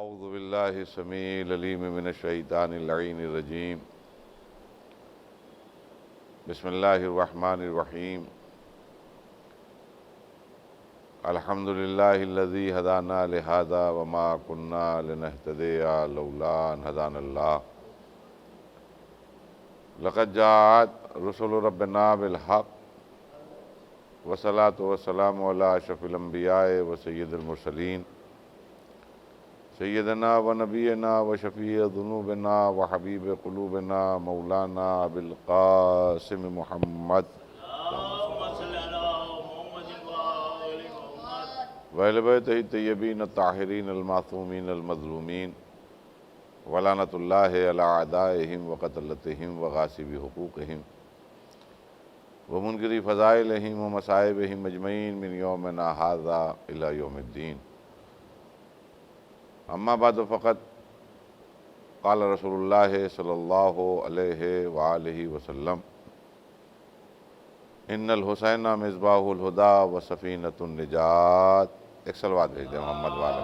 اعوذ باللہ السمیع العلیم من الشیطان اللعین الرجیم بسم اللہ الرحمن الرحیم الحمد للہ الذی ہدانا لہذا وما کنا لنہتدی لولا ان ہدانا اللہ لقد جاءت رسل ربنا بالحق والصلاة والسلام علی اشرف الانبیاء و سید المرسلین سیدنا و نبینا و شفیع ذنوبنا و حبیب قلوبنا مولانا ابو القاسم محمد و اہل بیتہ الطیبین الطاہرین المعصومین المظلومین ولعنۃ اللہ علی اعدائہم و قتلتہم و غاصب حقوقہم و منکر فضائلہم و مصائبہم اجمعین من یومنا ھذا الی یوم الدین. اما بعد فقط قال رسول اللہ صلی اللہ علیہ وآلہ وسلم ان الحسین مصباح الہدی و سفینۃ النجات. ایک صلوات بھیج دیں محمد والے.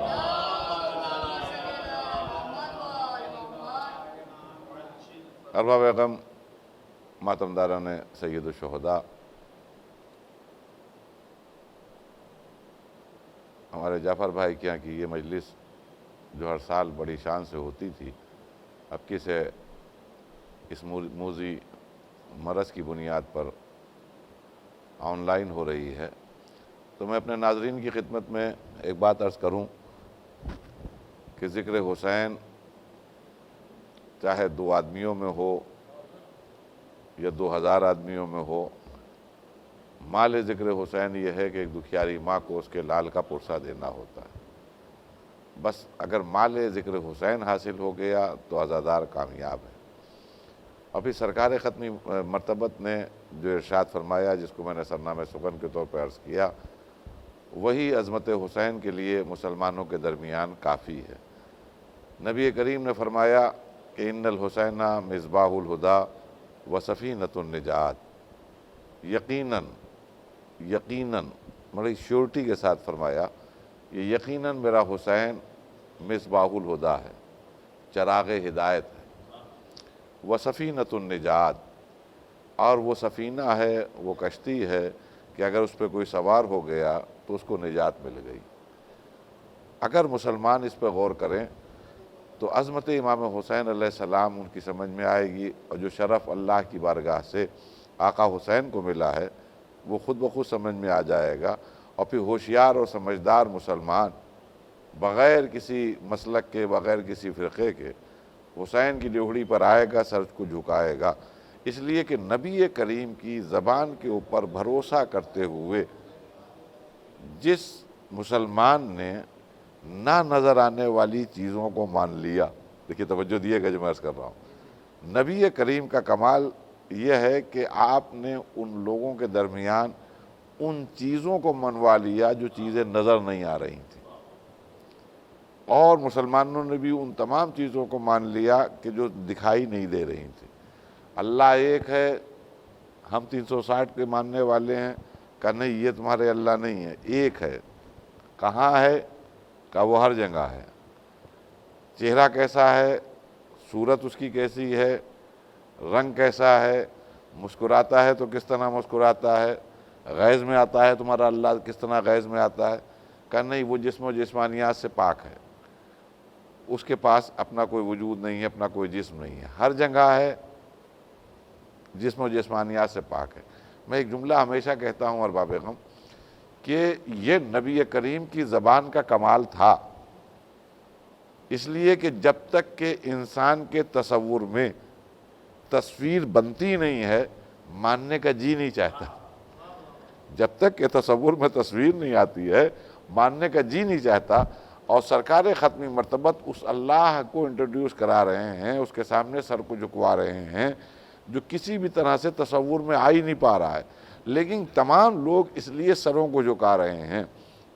ارباب غم، ماتمداران سید الشہداء، ہمارے جعفر بھائی کے یہاں کی یہ مجلس جو ہر سال بڑی شان سے ہوتی تھی، اب کسے اس موذی مرض کی بنیاد پر آن لائن ہو رہی ہے، تو میں اپنے ناظرین کی خدمت میں ایک بات عرض کروں کہ ذکر حسین چاہے 2 آدمیوں میں ہو یا 2000 آدمیوں میں ہو، مال ذکر حسین یہ ہے کہ ایک دکھیاری ماں کو اس کے لال کا پرسہ دینا ہوتا ہے. بس اگر مال ذکر حسین حاصل ہو گیا تو عزادار کامیاب ہے. اور پھر سرکار ختمی مرتبت نے جو ارشاد فرمایا، جس کو میں نے سرنامہ سخن کے طور پر عرض کیا، وہی عظمت حسین کے لیے مسلمانوں کے درمیان کافی ہے. نبی کریم نے فرمایا کہ ان الحسین مصباح الہدی و سفینۃ النجات. یقیناً بڑی شیورٹی کے ساتھ فرمایا، یہ یقیناً میرا حسین مصباح الہدی ہے، چراغ ہدایت ہے، وہ سفینۃ النجات، اور وہ سفینہ ہے، وہ کشتی ہے کہ اگر اس پہ کوئی سوار ہو گیا تو اس کو نجات مل گئی. اگر مسلمان اس پہ غور کریں تو عظمت امام حسین علیہ السلام ان کی سمجھ میں آئے گی، اور جو شرف اللہ کی بارگاہ سے آقا حسین کو ملا ہے وہ خود بخود سمجھ میں آ جائے گا. اور پھر ہوشیار اور سمجھدار مسلمان بغیر کسی مسلک کے، بغیر کسی فرقے کے حسین کی ڈیوڑی پر آئے گا، سر کو جھکائے گا. اس لیے کہ نبی کریم کی زبان کے اوپر بھروسہ کرتے ہوئے جس مسلمان نے نہ نظر آنے والی چیزوں کو مان لیا، دیکھیے توجہ دیے گا جو میں عرض کر رہا ہوں، نبی کریم کا کمال یہ ہے کہ آپ نے ان لوگوں کے درمیان ان چیزوں کو منوا لیا جو چیزیں نظر نہیں آ رہی تھیں، اور مسلمانوں نے بھی ان تمام چیزوں کو مان لیا کہ جو دکھائی نہیں دے رہی تھیں. اللہ ایک ہے، ہم 360 کے ماننے والے ہیں، کہ نہیں یہ تمہارے اللہ نہیں ہے، ایک ہے. کہاں ہے؟ کہ وہ ہر جگہ ہے. چہرہ کیسا ہے؟ صورت اس کی کیسی ہے؟ رنگ کیسا ہے؟ مسکراتا ہے تو کس طرح مسکراتا ہے؟ غیظ میں آتا ہے تمہارا اللہ کس طرح غیظ میں آتا ہے؟ کہ نہیں وہ جسم و جسمانیات سے پاک ہے، اس کے پاس اپنا کوئی وجود نہیں ہے، اپنا کوئی جسم نہیں ہے، ہر جگہ ہے، جسم و جسمانیات سے پاک ہے. میں ایک جملہ ہمیشہ کہتا ہوں ارباب غم کہ یہ نبی کریم کی زبان کا کمال تھا، اس لیے کہ جب تک کہ انسان کے تصور میں تصویر بنتی نہیں ہے ماننے کا جی نہیں چاہتا. جب تک کہ تصور میں تصویر نہیں آتی ہے ماننے کا جی نہیں چاہتا. اور سرکار ختمی مرتبت اس اللہ کو انٹروڈیوس کرا رہے ہیں، اس کے سامنے سر کو جھکوا رہے ہیں جو کسی بھی طرح سے تصور میں آ ہی نہیں پا رہا ہے، لیکن تمام لوگ اس لیے سروں کو جھکا رہے ہیں،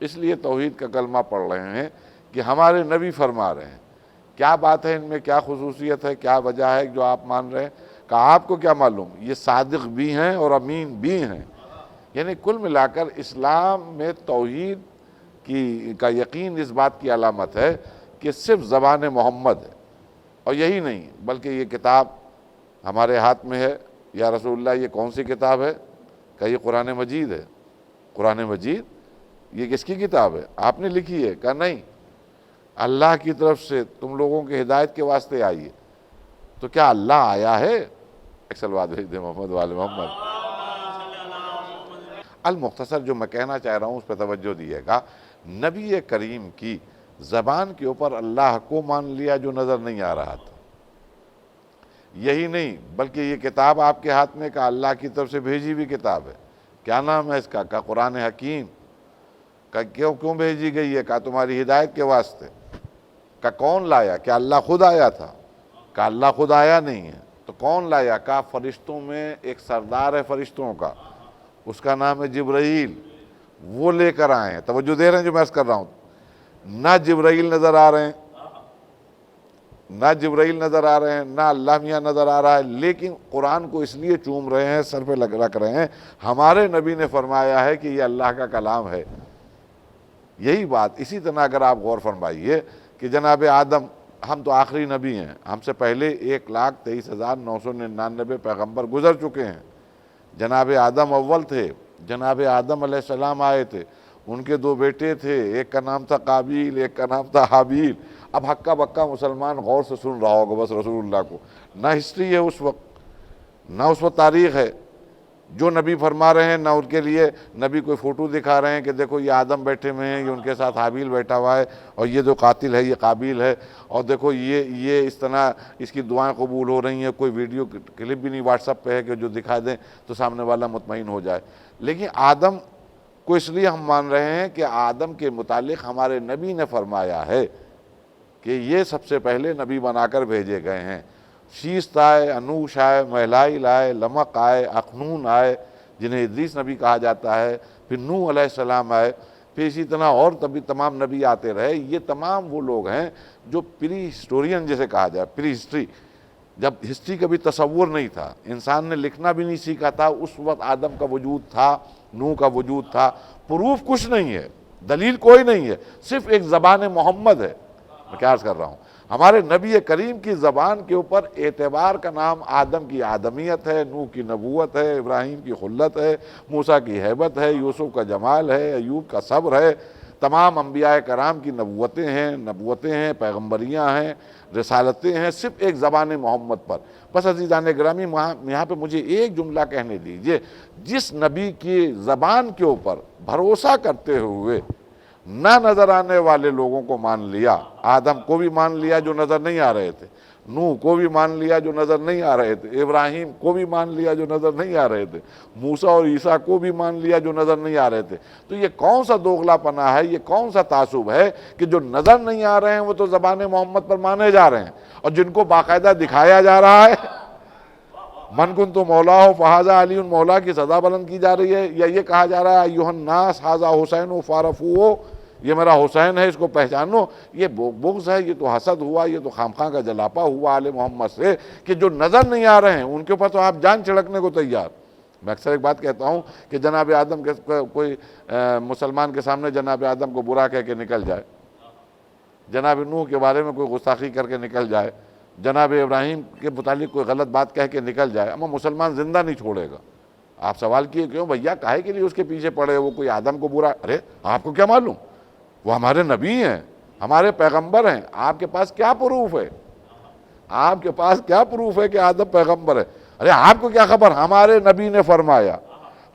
اس لیے توحید کا کلمہ پڑھ رہے ہیں کہ ہمارے نبی فرما رہے ہیں. کیا بات ہے ان میں، کیا خصوصیت ہے، کیا وجہ ہے جو آپ مان رہے ہیں؟ کہ آپ کو کیا معلوم، یہ صادق بھی ہیں اور امین بھی ہیں. یعنی کل ملا کر اسلام میں توحید کا یقین اس بات کی علامت ہے کہ صرف زبان محمد ہے، اور یہی نہیں بلکہ یہ کتاب ہمارے ہاتھ میں ہے۔ یا رسول اللہ یہ کون سی کتاب ہے؟ کہ یہ قرآن مجید ہے۔ قرآن مجید یہ کس کی کتاب ہے؟ آپ نے لکھی ہے؟ کہا نہیں، اللہ کی طرف سے تم لوگوں کی ہدایت کے واسطے آئی ہے۔ تو کیا اللہ آیا ہے؟ ایک صلوات بھیج دیں محمد وآل محمد۔ المختصر جو میں کہنا چاہ رہا ہوں اس پہ توجہ دیے گا، نبی کریم کی زبان کے اوپر اللہ کو مان لیا جو نظر نہیں آ رہا تھا۔ یہی نہیں بلکہ یہ کتاب آپ کے ہاتھ میں کا اللہ کی طرف سے بھیجی ہوئی کتاب ہے۔ کیا نام ہے اس کا؟ کہ قرآن حکیم۔ کہ کیوں بھیجی گئی ہے؟ کہ تمہاری ہدایت کے واسطے۔ کہ کون لایا؟ کہ اللہ خود آیا تھا؟ کہ اللہ خود آیا نہیں ہے تو کون لایا؟ کہ فرشتوں میں ایک سردار ہے فرشتوں کا، اس کا نام ہے جبرائیل، وہ لے کر آئے ہیں۔ توجہ دے رہے ہیں جو میں عرض کر رہا ہوں؟ نہ جبرائیل نظر آ رہے ہیں، نہ جبرائیل نظر آ رہے ہیں، نہ اللہ میاں نظر آ رہا ہے، لیکن قرآن کو اس لیے چوم رہے ہیں، سر پہ رکھ رہے ہیں، ہمارے نبی نے فرمایا ہے کہ یہ اللہ کا کلام ہے۔ یہی بات اسی طرح اگر آپ غور فرمائیے کہ جناب آدم، ہم تو آخری نبی ہیں، ہم سے پہلے 1,23,999 پیغمبر گزر چکے ہیں۔ جناب آدم اول تھے، جناب آدم علیہ السلام آئے تھے، ان کے 2 بیٹے تھے، ایک کا نام تھا قابیل، ایک کا نام تھا حابیل۔ اب ہکا بکا مسلمان غور سے سن رہا ہوگا بس رسول اللہ کو، نہ ہسٹری ہے اس وقت، نہ اس وقت تاریخ ہے، جو نبی فرما رہے ہیں نہ ان کے لیے نبی کوئی فوٹو دکھا رہے ہیں کہ دیکھو یہ آدم بیٹھے ہوئے ہیں، یہ ان کے ساتھ حابیل بیٹھا ہوا ہے، اور یہ جو قاتل ہے یہ قابیل ہے، اور دیکھو یہ اس طرح اس کی دعائیں قبول ہو رہی ہیں۔ کوئی ویڈیو کلپ بھی نہیں واٹس ایپ پہ ہے کہ جو دکھا دیں تو سامنے والا مطمئن ہو جائے۔ لیکن آدم کو اس لیے ہم مان رہے ہیں کہ آدم کے متعلق ہمارے نبی نے فرمایا ہے کہ یہ سب سے پہلے نبی بنا کر بھیجے گئے ہیں۔ شیست آئے، انوش آئے، میلائل آئے، لمق آئے، اخنون آئے جنہیں ادریس نبی کہا جاتا ہے، پھر نوح علیہ السلام آئے، پھر اسی طرح اور تمام نبی آتے رہے۔ یہ تمام وہ لوگ ہیں جو پری ہسٹورین جسے کہا جائے، پری ہسٹری، جب ہسٹری کا بھی تصور نہیں تھا، انسان نے لکھنا بھی نہیں سیکھا تھا، اس وقت آدم کا وجود تھا، نوح کا وجود تھا۔ پروف کچھ نہیں ہے، دلیل کوئی نہیں ہے، صرف ایک زبان محمد ہے۔ میں کیا عرض کر رہا ہوں؟ ہمارے نبی کریم کی زبان کے اوپر اعتبار کا نام آدم کی آدمیت ہے، نوح کی نبوت ہے، ابراہیم کی خلت ہے، موسیٰ کی ہیبت ہے، یوسف کا جمال ہے، ایوب کا صبر ہے، تمام انبیاء کرام کی نبوتیں ہیں، پیغمبریاں ہیں، رسالتیں ہیں، صرف ایک زبان محمد پر۔ بس عزیزان گرامی، یہاں پہ مجھے ایک جملہ کہنے دیجئے، جس نبی کی زبان کے اوپر بھروسہ کرتے ہوئے نہ نظر آنے والے لوگوں کو مان لیا، آدم کو بھی مان لیا جو نظر نہیں آ رہے تھے، نوح کو بھی مان لیا جو نظر نہیں آ رہے تھے، ابراہیم کو بھی مان لیا جو نظر نہیں آ رہے تھے، موسیٰ اور عیسیٰ کو بھی مان لیا جو نظر نہیں آ رہے تھے، تو یہ کون سا دوغلا پنا ہے، یہ کون سا تعصب ہے کہ جو نظر نہیں آ رہے ہیں وہ تو زبان محمد پر مانے جا رہے ہیں، اور جن کو باقاعدہ دکھایا جا رہا ہے من کنت مولا ہو فہذا علی مولا کی سزا بلند کی جا رہی ہے، یا یہ کہا جا رہا ہے ایھا الناس ھذا حسین فعرفوہ، یہ میرا حسین ہے اس کو پہچانو، یہ بغض ہے، یہ تو حسد ہوا، یہ تو خامخواہ کا جلاپا ہوا آل محمد سے کہ جو نظر نہیں آ رہے ہیں ان کے اوپر تو آپ جان چھڑکنے کو تیار۔ میں اکثر ایک بات کہتا ہوں کہ جناب آدم کے کوئی مسلمان کے سامنے جناب آدم کو برا کہہ کے نکل جائے، جناب نوح کے بارے میں کوئی گستاخی کر کے نکل جائے، جناب ابراہیم کے متعلق کوئی غلط بات کہہ کے نکل جائے، اما مسلمان زندہ نہیں چھوڑے گا۔ آپ سوال کیے کیوں بھیا، کاہے کے لیے اس کے پیچھے پڑے، وہ کوئی آدم کو برا، ارے آپ کو کیا معلوم، وہ ہمارے نبی ہیں، ہمارے پیغمبر ہیں، آپ کے پاس کیا پروف ہے؟ آپ کے پاس کیا پروف ہے کہ آدم پیغمبر ہے؟ ارے آپ کو کیا خبر، ہمارے نبی نے فرمایا۔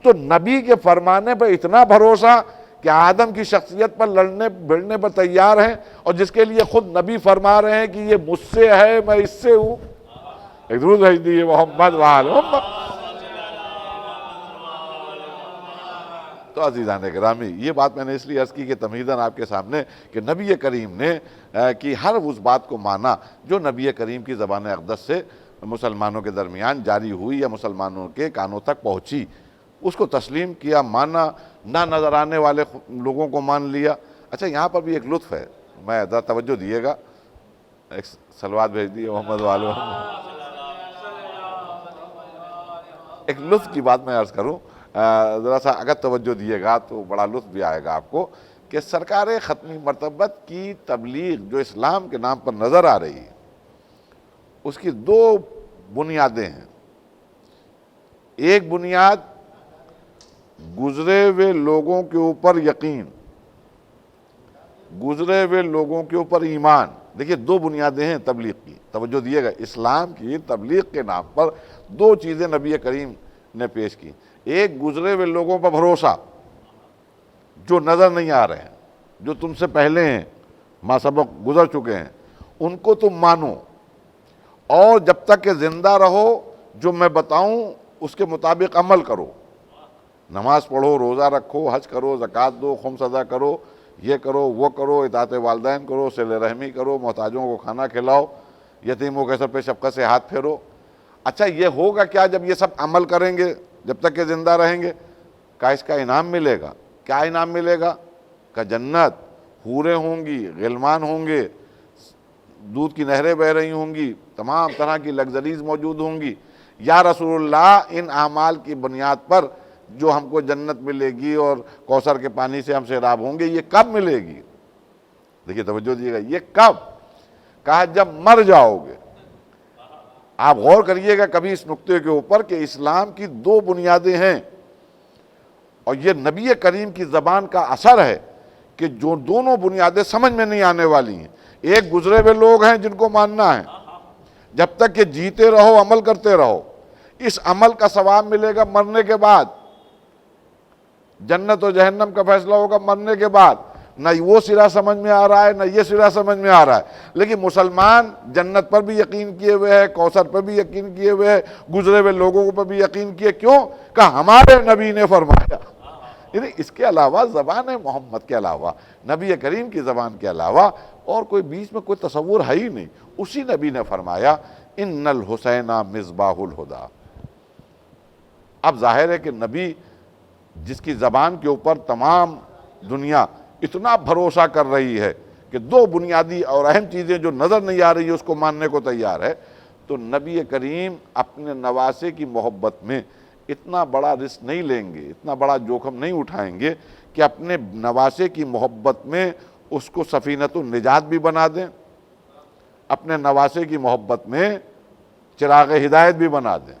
تو نبی کے فرمانے پر اتنا بھروسہ کہ آدم کی شخصیت پر لڑنے بھڑنے پر تیار ہیں، اور جس کے لیے خود نبی فرما رہے ہیں کہ یہ مجھ سے ہے، میں اس سے ہوں۔ ایک درود بھیج دیجیے محمد وآل محمد۔ تو عزیزان گرامی، یہ بات میں نے اس لیے عرض کی کہ تمہیداً آپ کے سامنے کہ نبی کریم نے کی ہر اس بات کو مانا جو نبی کریم کی زبان اقدس سے مسلمانوں کے درمیان جاری ہوئی یا مسلمانوں کے کانوں تک پہنچی، اس کو تسلیم کیا، مانا، نہ نظر آنے والے لوگوں کو مان لیا۔ اچھا، یہاں پر بھی ایک لطف ہے، میں ذرا توجہ دیے گا، ایک صلوات بھیج دیے محمد وآل محمد۔ ایک لطف کی بات میں عرض کروں، ذرا سا اگر توجہ دیے گا تو بڑا لطف بھی آئے گا آپ کو، کہ سرکار ختمی مرتبت کی تبلیغ جو اسلام کے نام پر نظر آ رہی ہے، اس کی دو بنیادیں ہیں۔ ایک بنیاد گزرے ہوئے لوگوں کے اوپر یقین، گزرے ہوئے لوگوں کے اوپر ایمان۔ دیکھیے دو بنیادیں ہیں تبلیغ کی، توجہ دیے گا۔ اسلام کی تبلیغ کے نام پر دو چیزیں نبی کریم نے پیش کی۔ ایک گزرے ہوئے لوگوں پر بھروسہ جو نظر نہیں آ رہے ہیں، جو تم سے پہلے ہیں، ما سبق گزر چکے ہیں، ان کو تم مانو، اور جب تک کہ زندہ رہو جو میں بتاؤں اس کے مطابق عمل کرو۔ نماز پڑھو، روزہ رکھو، حج کرو، زکوٰۃ دو، خمس ادا کرو، یہ کرو وہ کرو، اطاعت والدین کرو، صلہ رحمی کرو، محتاجوں کو کھانا کھلاؤ، یتیموں کے سر پہ شفقت سے ہاتھ پھیرو۔ اچھا یہ ہوگا کیا جب یہ سب عمل کریں گے، جب تک کہ زندہ رہیں گے؟ کیا اس کا انعام ملے گا؟ کیا انعام ملے گا؟ کہ جنت، حوریں ہوں گی، غلمان ہوں گے، دودھ کی نہریں بہہ رہی ہوں گی، تمام طرح کی لگژریز موجود ہوں گی۔ یا رسول اللہ ان اعمال کی بنیاد پر جو ہم کو جنت ملے گی اور کوثر کے پانی سے ہم سیراب ہوں گے، یہ کب ملے گی؟ دیکھیے توجہ دیجیے گا، یہ کب؟ کہا جب مر جاؤ گے۔ آپ غور کریے گا کبھی اس نقطے کے اوپر کہ اسلام کی دو بنیادیں ہیں، اور یہ نبی کریم کی زبان کا اثر ہے کہ جو دونوں بنیادیں سمجھ میں نہیں آنے والی ہیں۔ ایک گزرے ہوئے لوگ ہیں جن کو ماننا ہے، جب تک کہ جیتے رہو عمل کرتے رہو، اس عمل کا ثواب ملے گا مرنے کے بعد، جنت و جہنم کا فیصلہ ہوگا مرنے کے بعد۔ نہ وہ سرا سمجھ میں آ رہا ہے نہ یہ سرا سمجھ میں آ رہا ہے، لیکن مسلمان جنت پر بھی یقین کیے ہوئے ہے، کوثر پر بھی یقین کیے ہوئے ہے، گزرے ہوئے لوگوں پر بھی یقین کیے۔ کیوں؟ کہ ہمارے نبی نے فرمایا۔ یعنی اس کے علاوہ، زبان محمد کے علاوہ، نبی کریم کی زبان کے علاوہ اور کوئی بیچ میں کوئی تصور ہے ہی نہیں۔ اسی نبی نے فرمایا ان الحسین مصباح الہدی۔ اب ظاہر ہے کہ نبی جس کی زبان کے اوپر تمام دنیا اتنا بھروسہ کر رہی ہے کہ دو بنیادی اور اہم چیزیں جو نظر نہیں آ رہی ہے اس کو ماننے کو تیار ہے، تو نبی کریم اپنے نواسے کی محبت میں اتنا بڑا رسک نہیں لیں گے، اتنا بڑا جوخم نہیں اٹھائیں گے کہ اپنے نواسے کی محبت میں اس کو سفینۃ النجات بھی بنا دیں، اپنے نواسے کی محبت میں چراغ ہدایت بھی بنا دیں۔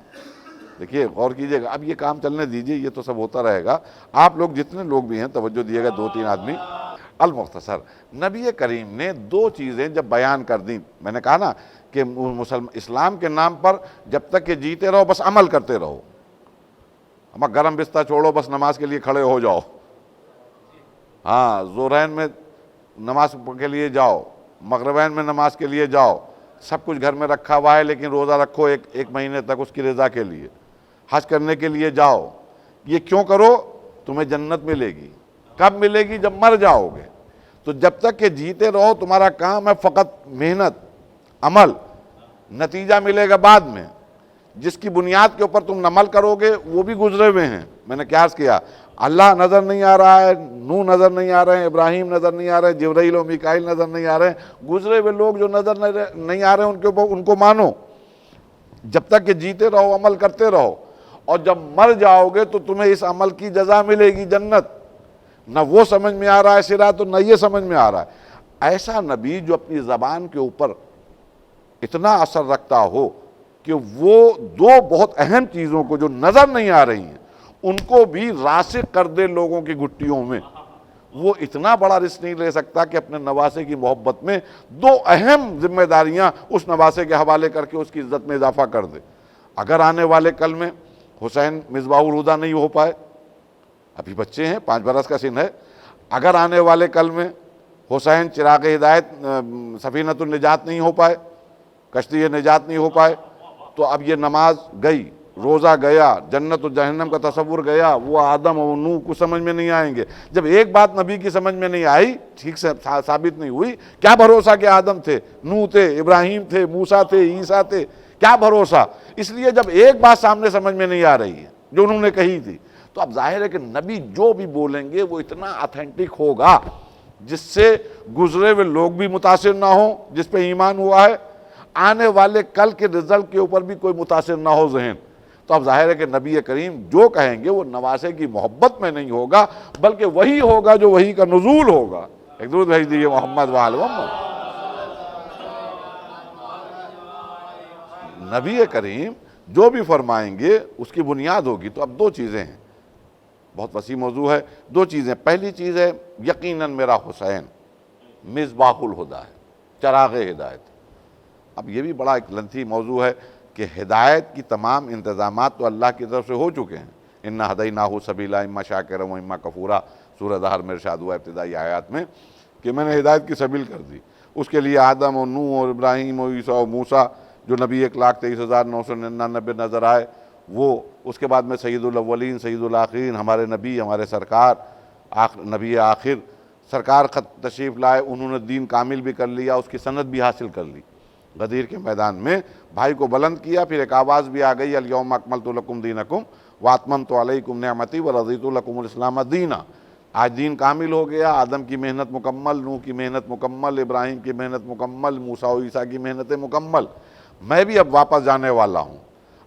دیکھیے غور کیجئے گا، اب یہ کام چلنے دیجئے، یہ تو سب ہوتا رہے گا۔ آپ لوگ جتنے لوگ بھی ہیں توجہ دیے گا، دو تین آدمی۔ المختصر، نبی کریم نے دو چیزیں جب بیان کر دیں، میں نے کہا نا کہ اسلام کے نام پر جب تک کہ جیتے رہو بس عمل کرتے رہو، اما گرم بستر چھوڑو بس نماز کے لیے کھڑے ہو جاؤ، ہاں ظہرین میں نماز کے لیے جاؤ، مغربین میں نماز کے لیے جاؤ، سب کچھ گھر میں رکھا ہوا ہے لیکن روزہ رکھو ایک مہینے تک اس کی رضا کے لیے، حج کرنے کے لیے جاؤ۔ یہ کیوں کرو؟ تمہیں جنت ملے گی۔ کب ملے گی؟ جب مر جاؤ گے۔ تو جب تک کہ جیتے رہو تمہارا کام ہے فقط محنت، عمل، نتیجہ ملے گا بعد میں۔ جس کی بنیاد کے اوپر تم عمل کرو گے وہ بھی گزرے ہوئے ہیں۔ میں نے کیا عرض کیا؟ اللہ نظر نہیں آ رہا ہے، نوح نظر نہیں آ رہے ہیں، ابراہیم نظر نہیں آ رہے ہیں، جبرائیل و میکائیل نظر نہیں آ رہے ہیں، گزرے ہوئے لوگ جو نظر نہیں آ رہے ہیں ان کے اوپر ان کو مانو، جب تک کہ جیتے رہو عمل کرتے رہو، اور جب مر جاؤ گے تو تمہیں اس عمل کی جزا ملے گی جنت۔ نہ وہ سمجھ میں آ رہا ہے سرا تو نہ یہ سمجھ میں آ رہا ہے۔ ایسا نبی جو اپنی زبان کے اوپر اتنا اثر رکھتا ہو کہ وہ دو بہت اہم چیزوں کو جو نظر نہیں آ رہی ہیں ان کو بھی راسخ کر دے لوگوں کی گھٹیوں میں، وہ اتنا بڑا رسک نہیں لے سکتا کہ اپنے نواسے کی محبت میں دو اہم ذمہ داریاں اس نواسے کے حوالے کر کے اس کی عزت میں اضافہ کر دے۔ اگر آنے والے کل میں حسین مصباح الہدی نہیں ہو پائے، ابھی بچے ہیں، 5 برس کا سن ہے، اگر آنے والے کل میں حسین چراغ ہدایت سفینۃ النجات نہیں ہو پائے، کشتی نجات نہیں ہو پائے، تو اب یہ نماز گئی، روزہ گیا، جنت و جہنم کا تصور گیا، وہ آدم اور نوح کو سمجھ میں نہیں آئیں گے۔ جب ایک بات نبی کی سمجھ میں نہیں آئی، ٹھیک سے ثابت نہیں ہوئی، کیا بھروسہ کہ آدم تھے، نوح تھے، ابراہیم تھے، موسیٰ تھے، عیسیٰ تھے، کیا بھروسہ؟ اس لیے جب ایک بات سامنے سمجھ میں نہیں آ رہی ہے جو انہوں نے کہی تھی، تو اب ظاہر ہے کہ نبی جو بھی بولیں گے وہ اتنا آتھینٹک ہوگا جس سے گزرے ہوئے لوگ بھی متاثر نہ ہوں جس پہ ایمان ہوا ہے، آنے والے کل کے رزلٹ کے اوپر بھی کوئی متاثر نہ ہو ذہن۔ تو اب ظاہر ہے کہ نبی کریم جو کہیں گے وہ نواسے کی محبت میں نہیں ہوگا، بلکہ وہی ہوگا جو وہی کا نزول ہوگا۔ ایک درود بھیج دیجیے محمد وآل محمد۔ نبی کریم جو بھی فرمائیں گے اس کی بنیاد ہوگی۔ تو اب دو چیزیں ہیں، بہت وسیع موضوع ہے، دو چیزیں۔ پہلی چیز ہے یقیناً میرا حسین مصباح الہدیٰ ہے، چراغ ہدایت۔ اب یہ بھی بڑا ایک لنتھی موضوع ہے کہ ہدایت کی تمام انتظامات تو اللہ کی طرف سے ہو چکے ہیں۔ اِنَّا هَدَيْنَاهُ السَّبِيلَ اِمَّا شَاكِرًا وَإِمَّا كَفُورًا، سورہ دہر میں ارشاد ہوا ابتدائی آیات میں کہ میں نے ہدایت کی سبیل کر دی۔ اس کے لیے آدم اور نوح اور ابراہیم اور عیسیٰ اور موسیٰ جو نبی 1,23,999 نظر آئے، وہ اس کے بعد میں سید الاولین سید الآخرین ہمارے نبی، ہمارے سرکار نبی آخر سرکار خط تشریف لائے، انہوں نے دین کامل بھی کر لیا، اس کی سند بھی حاصل کر لی۔ غدیر کے میدان میں بھائی کو بلند کیا، پھر ایک آواز بھی آ گئی الیوم اکملت لکم دینکم واتممت علیکم نعمتی ورضیت لکم الاسلام دینا۔ آج دین کامل ہو گیا، آدم کی محنت مکمل، نوح کی محنت مکمل، ابراہیم کی محنت مکمل، موسیٰ و عیسیٰ کی محنتیں مکمل، میں بھی اب واپس جانے والا ہوں،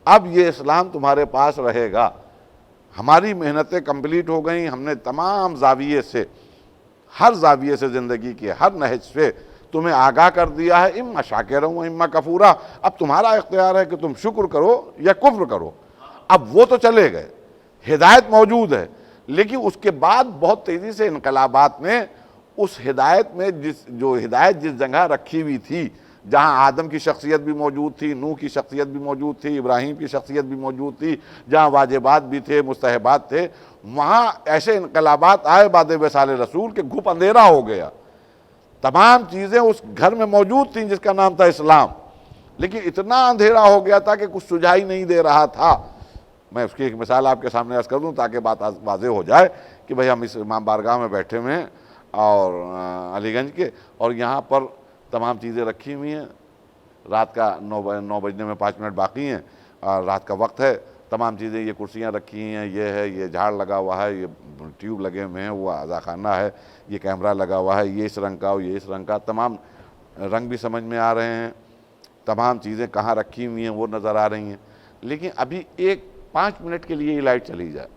اب یہ اسلام تمہارے پاس رہے گا۔ ہماری محنتیں کمپلیٹ ہو گئیں، ہم نے تمام زاویے سے، ہر زاویے سے زندگی کے ہر نہج سے تمہیں آگاہ کر دیا ہے، اما شاکرا و اما کفورا۔ اب تمہارا اختیار ہے کہ تم شکر کرو یا کفر کرو۔ اب وہ تو چلے گئے، ہدایت موجود ہے، لیکن اس کے بعد بہت تیزی سے انقلابات نے اس ہدایت میں جو ہدایت جس جگہ رکھی ہوئی تھی، جہاں آدم کی شخصیت بھی موجود تھی، نوح کی شخصیت بھی موجود تھی، ابراہیم کی شخصیت بھی موجود تھی، جہاں واجبات بھی تھے، مستحبات تھے، وہاں ایسے انقلابات آئے بعد وصال رسول کہ گھپ اندھیرا ہو گیا۔ تمام چیزیں اس گھر میں موجود تھیں جس کا نام تھا اسلام، لیکن اتنا اندھیرا ہو گیا تھا کہ کچھ سجھائی نہیں دے رہا تھا۔ میں اس کی ایک مثال آپ کے سامنے عرض کر دوں تاکہ بات واضح ہو جائے کہ بھئی ہم اس امام بارگاہ میں بیٹھے ہوئے ہیں اور علی گنج کے، اور یہاں پر تمام چیزیں رکھی ہوئی ہیں، رات کا 9 بجنے میں 5 منٹ باقی ہیں اور رات کا وقت ہے، تمام چیزیں، یہ کرسیاں رکھی ہیں، یہ ہے، یہ جھاڑ لگا ہوا ہے، یہ ٹیوب لگے ہوئے ہیں، وہ عزا خانہ ہے، یہ کیمرہ لگا ہوا ہے، یہ اس رنگ کا اور یہ اس رنگ کا، تمام رنگ بھی سمجھ میں آ رہے ہیں، تمام چیزیں کہاں رکھی ہوئی ہیں وہ نظر آ رہی ہیں۔ لیکن ابھی 5 منٹ کے لیے یہ لائٹ چلی جائے،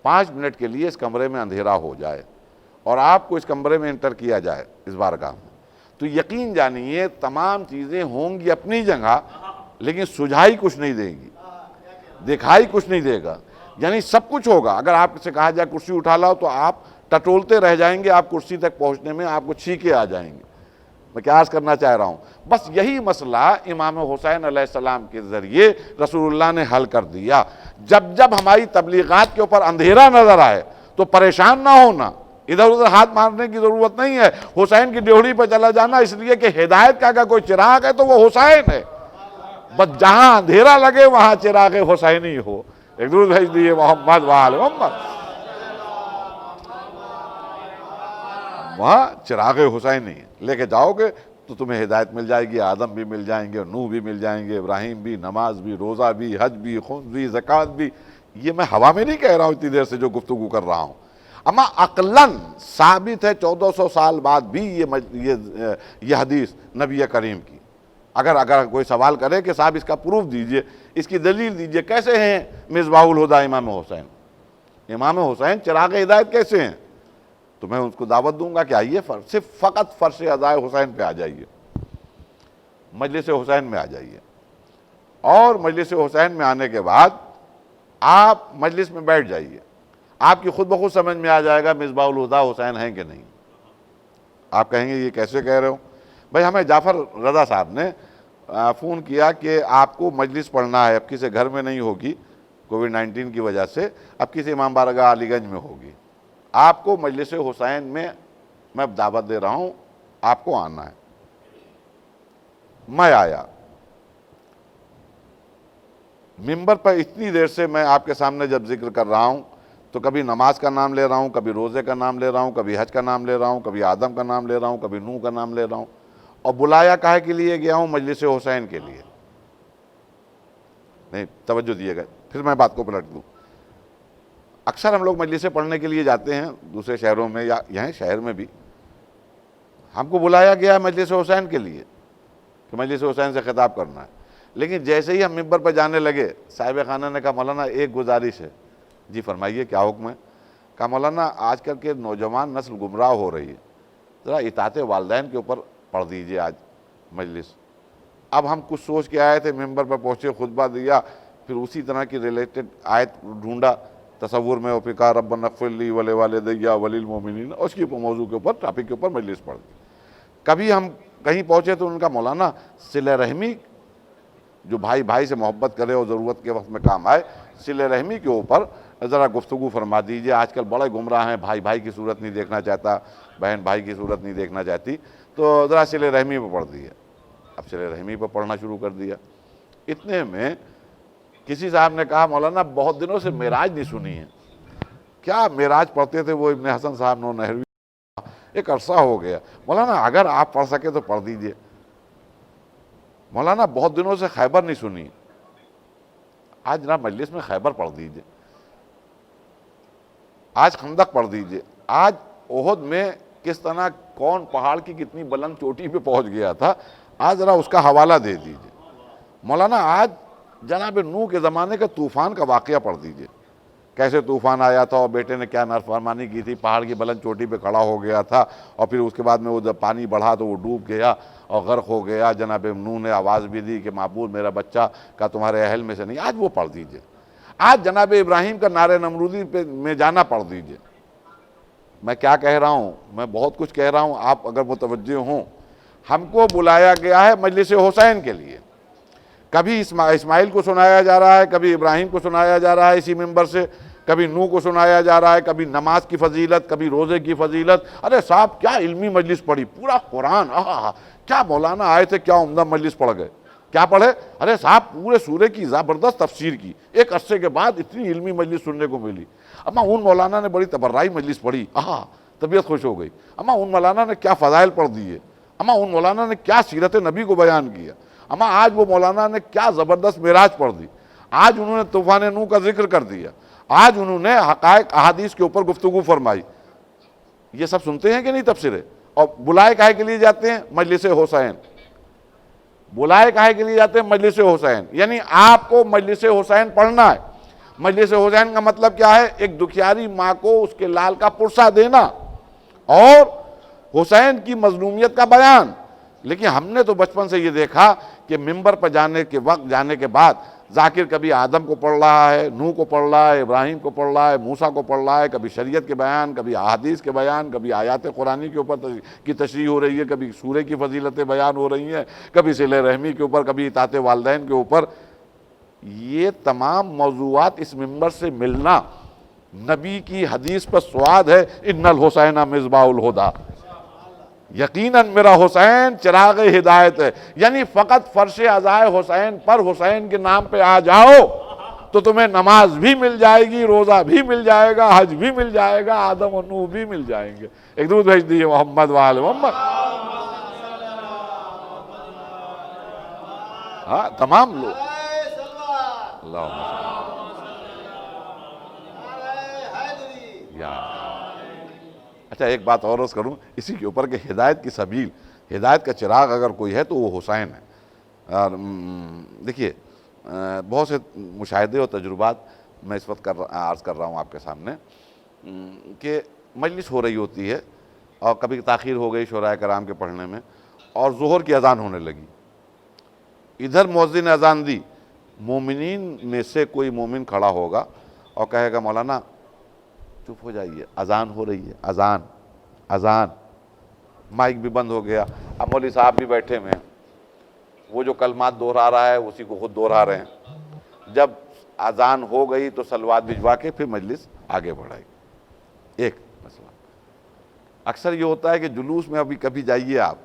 5 منٹ کے لیے اس کمرے میں اندھیرا ہو جائے اور آپ کو اس کمرے میں انٹر کیا جائے اس بارگاہ میں، تو یقین جانیے تمام چیزیں ہوں گی اپنی جگہ، لیکن سجھائی کچھ نہیں دے گی، دکھائی کچھ نہیں دے گا۔ یعنی سب کچھ ہوگا، اگر آپ سے کہا جائے کرسی اٹھا لاؤ تو آپ ٹٹولتے رہ جائیں گے، آپ کرسی تک پہنچنے میں آپ کو چھینکے آ جائیں گے۔ میں کیا عرض کرنا چاہ رہا ہوں، بس یہی مسئلہ امام حسین علیہ السلام کے ذریعے رسول اللہ نے حل کر دیا۔ جب جب ہماری تبلیغات کے اوپر اندھیرا نظر آئے تو پریشان نہ ہونا، ادھر ادھر ہاتھ مارنے کی ضرورت نہیں ہے، حسین کی ڈیوڑی پہ چلا جانا، اس لیے کہ ہدایت کا اگر کوئی چراغ ہے تو وہ حسین ہے۔ بس جہاں اندھیرا لگے وہاں چراغ حسینی ہو۔ ایک درود بھیج دیئے محمد وآل محمد۔ وہاں چراغ حسینی لے کے جاؤ گے تو تمہیں ہدایت مل جائے گی، آدم بھی مل جائیں گے، نوح بھی مل جائیں گے، ابراہیم بھی، نماز بھی، روزہ بھی، حج بھی، خون بھی، زکوٰۃ بھی۔ یہ میں ہوا میں نہیں کہہ رہا ہوں اتنی دیر سے جو گفتگو کر رہا ہوں، اما عقلاً ثابت ہے 1400 سال بعد بھی یہ حدیث نبی کریم کی۔ اگر کوئی سوال کرے کہ صاحب اس کا پروف دیجئے، اس کی دلیل دیجئے، کیسے ہیں مصباح الہدیٰ امام حسین؟ امام حسین چراغ ہدایت کیسے ہیں؟ تو میں اس کو دعوت دوں گا کہ آئیے صرف فقط فرش عزائے حسین پہ آ جائیے، مجلس حسین میں آ جائیے، اور مجلس حسین میں آنے کے بعد آپ مجلس میں بیٹھ جائیے، آپ کی خود بخود سمجھ میں آ جائے گا مصباح الہدیٰ حسین ہیں کہ نہیں۔ آپ کہیں گے یہ کیسے کہہ رہے ہو؟ بھائی ہمیں جعفر رضا صاحب نے فون کیا کہ آپ کو مجلس پڑھنا ہے، اب کسی گھر میں نہیں ہوگی کووڈ-19 کی وجہ سے، اب کسی امام بارگاہ علی گنج میں ہوگی، آپ کو مجلس حسین میں دعوت دے رہا ہوں، آپ کو آنا ہے۔ میں آیا، ممبر پر اتنی دیر سے میں آپ کے سامنے جب ذکر کر رہا ہوں تو کبھی نماز کا نام لے رہا ہوں، کبھی روزے کا نام لے رہا ہوں، کبھی حج کا نام لے رہا ہوں، کبھی آدم کا نام لے رہا ہوں، کبھی نوح کا نام لے رہا ہوں، اور بلایا کاہے کے لیے گیا ہوں؟ مجلس حسین کے لیے۔ نہیں توجہ دیے گئے، پھر میں بات کو پلٹ دوں۔ اکثر ہم لوگ مجلسیں پڑھنے کے لیے جاتے ہیں دوسرے شہروں میں یا یہیں شہر میں بھی، ہم کو بلایا گیا ہے مجلس حسین کے لیے کہ مجلس حسین سے خطاب کرنا ہے، لیکن جیسے ہی ہم ممبر پہ جانے لگے صاحب خانہ نے کہا مولانا ایک گزارش ہے. جی فرمائیے کیا حکم ہے؟ کہا مولانا آج کل کے نوجوان نسل گمراہ ہو رہی ہے, ذرا اطاعت والدین کے اوپر پڑھ دیجئے آج مجلس. اب ہم کچھ سوچ کے آئے تھے, ممبر پہ پہنچے, خطبہ دیا, پھر اسی طرح کی ریلیٹڈ آیت ڈھونڈا تصور میں, اور پھر کہا ربنا اغفر لی ولوالدی وللمؤمنین, اس کی موضوع کے اوپر, ٹاپک کے اوپر مجلس پڑھ دی. کبھی ہم کہیں پہنچے تو ان کا مولانا صلہ رحمی, جو بھائی بھائی سے محبت کرے اور ضرورت کے وقت میں کام آئے, صلہ رحمی کے اوپر ذرا گفتگو فرما دیجئے. آج کل بڑے گمراہ ہیں, بھائی بھائی کی صورت نہیں دیکھنا چاہتا, بہن بھائی کی صورت نہیں دیکھنا چاہتی, تو ذرا صلہ رحمی پہ پڑھ دیے. اب صلہ رحمی پہ پڑھنا شروع کر دیا. اتنے میں کسی صاحب نے کہا مولانا بہت دنوں سے معراج نہیں سنی ہے. کیا معراج پڑھتے تھے وہ ابن حسن صاحب نو نہروی, ایک عرصہ ہو گیا. مولانا اگر آپ پڑھ سکے تو پڑھ دیجئے. مولانا بہت دنوں سے خیبر نہیں سنی, آج جناب مجلس میں خیبر پڑھ دیجئے, آج خندق پڑھ دیجئے, آج احد میں کس طرح کون پہاڑ کی کتنی بلند چوٹی پہ پہنچ گیا تھا, آج ذرا اس کا حوالہ دے دیجئے. مولانا آج جناب نوح کے زمانے کا طوفان کا واقعہ پڑھ دیجئے, کیسے طوفان آیا تھا اور بیٹے نے کیا نافرمانی کی تھی, پہاڑ کی بلند چوٹی پہ کھڑا ہو گیا تھا, اور پھر اس کے بعد میں وہ جب پانی بڑھا تو وہ ڈوب گیا اور غرق ہو گیا. جناب نوح نے آواز بھی دی کہ معبود میرا بچہ کا تمہارے اہل میں سے نہیں. آج وہ پڑھ دیجئے. آج جناب ابراہیم کا نعرہ نمرودی پہ میں جانا پڑھ دیجئے. میں کیا کہہ رہا ہوں, میں بہت کچھ کہہ رہا ہوں, آپ اگر متوجہ ہوں. ہم کو بلایا گیا ہے مجلس حسین کے لیے. کبھی اسماعیل کو سنایا جا رہا ہے, کبھی ابراہیم کو سنایا جا رہا ہے اسی ممبر سے, کبھی نوح کو سنایا جا رہا ہے, کبھی نماز کی فضیلت, کبھی روزے کی فضیلت. ارے صاحب کیا علمی مجلس پڑھی, پورا قرآن, کیا مولانا آئے تھے, کیا عمدہ مجلس پڑھ گئے. کیا پڑھے؟ ارے صاحب پورے سورے کی زبردست تفسیر کی, ایک عرصے کے بعد اتنی علمی مجلس سننے کو ملی. اما ان مولانا نے بڑی تبرعی مجلس پڑھی, طبیعت خوش ہو گئی. اما ان مولانا نے کیا فضائل پڑھ دیے, اما ان مولانا نے کیا سیرت نبی کو بیان کیا, اما آج وہ مولانا نے کیا زبردست معراج پڑھ دی, آج انہوں نے طوفان نوح کا ذکر کر دیا, آج انہوں نے حقائق احادیث کے اوپر گفتگو فرمائی. یہ سب سنتے ہیں کہ نہیں تبصرے؟ اور بلائے کاہے کے لیے جاتے ہیں؟ مجلس حسین. بلائے کاہے کے لیے جاتے ہیں؟ مجلس حسین. یعنی آپ کو مجلس حسین پڑھنا ہے. مجلس حسین کا مطلب کیا ہے؟ ایک دکھیاری ماں کو اس کے لال کا پرسہ دینا اور حسین کی مظلومیت کا بیان. لیکن ہم نے تو بچپن سے یہ دیکھا کہ ممبر پر جانے کے وقت, جانے کے بعد ذاکر کبھی آدم کو پڑھ رہا ہے, نوح کو پڑھ رہا ہے, ابراہیم کو پڑھ رہا ہے, موسیٰ کو پڑھ رہا ہے, کبھی شریعت کے بیان, کبھی احادیث کے بیان, کبھی آیات قرآنی کے اوپر کی تشریح ہو رہی ہے, کبھی سورے کی فضیلتیں بیان ہو رہی ہیں, کبھی صلہ رحمی کے اوپر, کبھی اطاعت والدین کے اوپر. یہ تمام موضوعات اس ممبر سے ملنا نبی کی حدیث پر سواد ہے, ان الحسین مصباح الہدیٰ, یقیناً میرا حسین چراغ ہدایت ہے. یعنی فقط فرش عزائے حسین پر حسین کے نام پہ آ جاؤ تو تمہیں نماز بھی مل جائے گی, روزہ بھی مل جائے گا, حج بھی مل جائے گا, آدم و نوح بھی مل جائیں گے. ایک درود بھیج دیجیے محمد وآل محمد. ہاں تمام لوگ اچھا ایک بات اور عرض کروں اسی کے اوپر کہ ہدایت کی سبیل, ہدایت کا چراغ اگر کوئی ہے تو وہ حسین ہے. اور دیکھیے بہت سے مشاہدے اور تجربات میں اس وقت عرض کر رہا ہوں آپ کے سامنے کہ مجلس ہو رہی ہوتی ہے اور کبھی تاخیر ہو گئی شورائے کرام کے پڑھنے میں اور ظہر کی اذان ہونے لگی. ادھر مؤذن نے اذان دی, مومنین میں سے کوئی مومن کھڑا ہوگا اور کہے گا مولانا چپ ہو جائیے, اذان ہو رہی ہے, اذان اذان. مائک بھی بند ہو گیا, اب مولوی صاحب بھی بیٹھے ہوئے ہیں, وہ جو کلمات دہرا رہا ہے اسی کو خود دہرا رہے ہیں. جب اذان ہو گئی تو صلوات بھجوا کے پھر مجلس آگے بڑھائی. ایک مسئلہ اکثر یہ ہوتا ہے کہ جلوس میں ابھی کبھی جائیے آپ,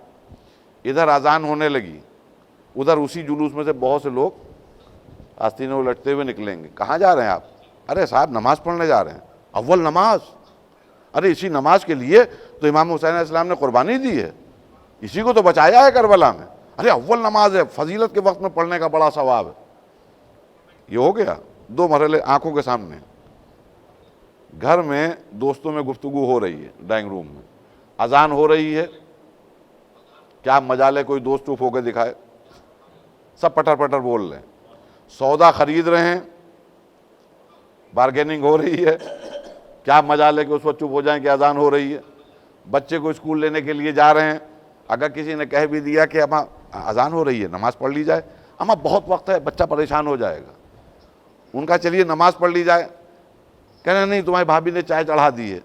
ادھر اذان ہونے لگی, ادھر اسی جلوس میں سے بہت سے لوگ آستینوں الٹتے ہوئے نکلیں گے. کہاں جا رہے ہیں آپ؟ ارے صاحب نماز پڑھنے جا رہے ہیں. اول نماز, ارے اسی نماز کے لیے تو امام حسین علیہ السلام نے قربانی دی ہے, اسی کو تو بچایا ہے کربلا میں. ارے اول نماز ہے, فضیلت کے وقت میں پڑھنے کا بڑا ثواب ہے. یہ ہو گیا دو مرحلے آنکھوں کے سامنے. گھر میں دوستوں میں گفتگو ہو رہی ہے, ڈرائنگ روم میں اذان ہو رہی ہے, کیا مجال ہے کوئی دوست چپ ہو کے دکھائے؟ سب پٹر پٹر بول رہے ہیں، سودا خرید رہے ہیں، بارگیننگ ہو رہی ہے، کیا مجال ہے کہ اس وقت چپ ہو جائیں کہ اذان ہو رہی ہے. بچے کو اسکول لینے کے لیے جا رہے ہیں، اگر کسی نے کہہ بھی دیا کہ اماں اذان ہو رہی ہے نماز پڑھ لی جائے، اماں بہت وقت ہے بچہ پریشان ہو جائے گا. ان کا چلیے نماز پڑھ لی جائے، کہنا نہیں تمہاری بھابھی نے چائے چڑھا دی ہے